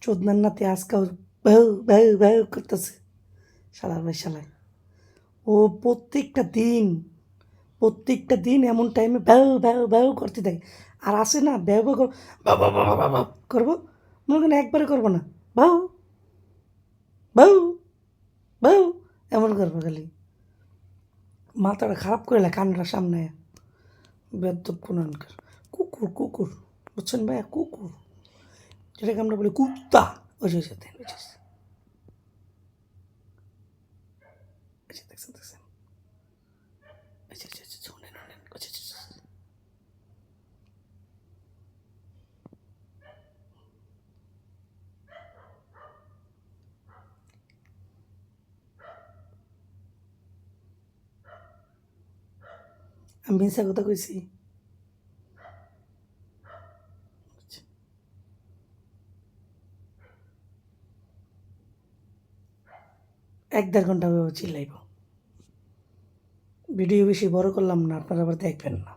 চোদনার নাতে আজকাল বাহু বাহু বাহু করতেছে শালার ভাই শালায়। ও প্রত্যেকটা দিন এমন টাইমে ভ্যাউ ভ্যাউ ভ্যাউ করতে থাকে। আর আসে না ভ্যাউ ভ্যাউ বাবা বাবা বাবা করবো, মনে করেন একবারে করবো না, ভাউ ভাউ ভাউ এমন করবো খালি, মাথাটা খারাপ করে লে কানটার সামনে বেদ্যপ কোনানকার। কুকুর কুকুর বুঝছেন ভাইয়া, কুকুর যেটাকে আমরা বলি কুত্তা, ওই যে দেখছেন দেখছেন দেখছেন, শোনেন শোনেন, আমি মিশা কথা কইছি। এক দেড় ঘন্টা চিল্লাইব। ভিডিও বেশি বড় করলাম না, আপনারা আবার দেখবেন না।